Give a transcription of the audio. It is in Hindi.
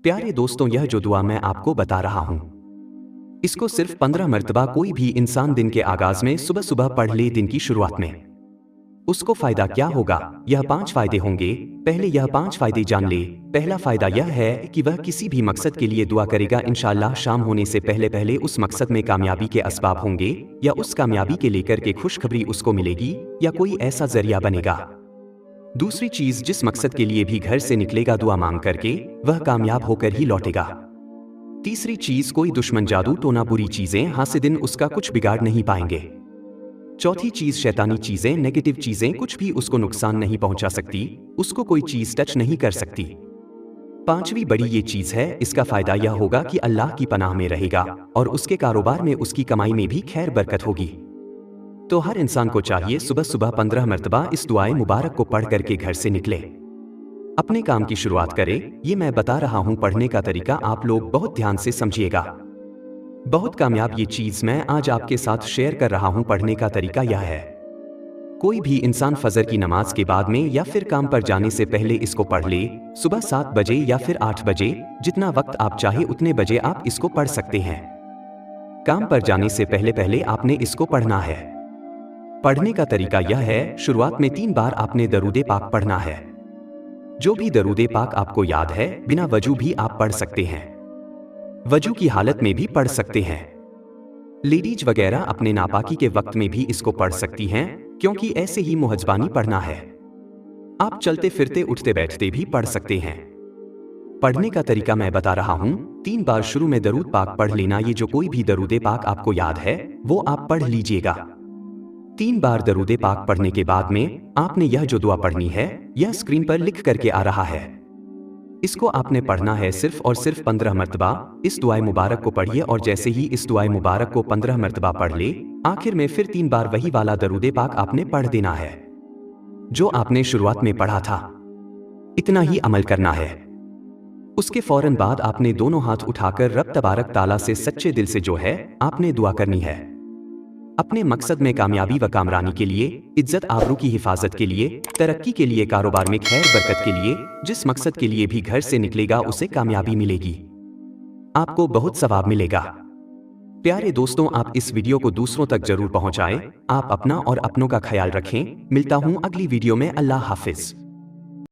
प्यारे दोस्तों, यह जो दुआ मैं आपको बता रहा हूं, इसको सिर्फ 15 मर्तबा कोई भी इंसान दिन के आगाज में सुबह सुबह पढ़ ले दिन की शुरुआत में। उसको फायदा क्या होगा? यह 5 फायदे होंगे। पहले यह 5 फायदे जान ले। पहला फायदा यह है कि वह किसी भी मकसद के लिए दुआ करेगा, इंशाअल्लाह शाम होने से पहले पहले उस मकसद में कामयाबी के असबाब होंगे, या उस कामयाबी के लेकर के खुशखबरी उसको मिलेगी, या कोई ऐसा जरिया बनेगा। दूसरी चीज, जिस मकसद के लिए भी घर से निकलेगा दुआ मांग करके, वह कामयाब होकर ही लौटेगा। तीसरी चीज, कोई दुश्मन, जादू टोना, बुरी चीजें, हासिदिन उसका कुछ बिगाड़ नहीं पाएंगे। चौथी चीज, शैतानी चीजें, नेगेटिव चीजें कुछ भी उसको नुकसान नहीं पहुंचा सकती, उसको कोई चीज टच नहीं कर सकती। पांचवी बड़ी ये चीज है, इसका फायदा यह होगा कि अल्लाह की पनाह में रहेगा और उसके कारोबार में, उसकी कमाई में भी खैर बरकत होगी। तो हर इंसान को चाहिए सुबह सुबह 15 मर्तबा इस दुआए मुबारक को पढ़ करके घर से निकले, अपने काम की शुरुआत करे। ये मैं बता रहा हूं, पढ़ने का तरीका आप लोग बहुत ध्यान से समझिएगा। बहुत कामयाब ये चीज मैं आज आपके साथ शेयर कर रहा हूं। पढ़ने का तरीका यह है, कोई भी इंसान फजर की नमाज के बाद में या फिर काम पर जाने से पहले इसको पढ़ ले। सुबह 7 बजे या फिर 8 बजे, जितना वक्त आप चाहे उतने बजे आप इसको पढ़ सकते हैं। काम पर जाने से पहले पहले आपने इसको पढ़ना है। पढ़ने का तरीका यह है, शुरुआत में 3 बार आपने दरूदे पाक पढ़ना है। जो भी दरूदे पाक आपको याद है, बिना वजू भी आप पढ़ सकते हैं, वजू की हालत में भी पढ़ सकते हैं। लेडीज वगैरह अपने नापाकी के वक्त में भी इसको पढ़ सकती हैं, क्योंकि ऐसे ही मुहज्जबानी पढ़ना है। आप चलते फिरते उठते बैठते भी पढ़ सकते हैं। पढ़ने का तरीका मैं बता रहा हूं, 3 बार शुरू में दरूद पाक पढ़ लेना। ये जो कोई भी दरूदे पाक आपको याद है वो आप पढ़ लीजिएगा। 3 बार दरूदे पाक पढ़ने के बाद में आपने यह जो दुआ पढ़नी है, यह स्क्रीन पर लिख करके आ रहा है। इसको आपने पढ़ना है सिर्फ और सिर्फ 15 मर्तबा। इस दुआए मुबारक को पढ़िए और जैसे ही इस दुआए मुबारक को 15 मर्तबा पढ़ ले, आखिर में फिर 3 बार वही वाला दरूदे पाक आपने पढ़ देना है जो आपने शुरुआत में पढ़ा था। इतना ही अमल करना है। उसके फौरन बाद आपने दोनों हाथ उठाकर रब तबारक ताला से सच्चे दिल से जो है आपने दुआ करनी है, अपने मकसद में कामयाबी व कामरानी के लिए, इज्जत आबरू की हिफाजत के लिए, तरक्की के लिए, कारोबार में खैर बरकत के लिए। जिस मकसद के लिए भी घर से निकलेगा उसे कामयाबी मिलेगी, आपको बहुत सवाब मिलेगा। प्यारे दोस्तों, आप इस वीडियो को दूसरों तक जरूर पहुंचाएं। आप अपना और अपनों का ख्याल रखें। मिलता हूं अगली वीडियो में। अल्लाह हाफिज।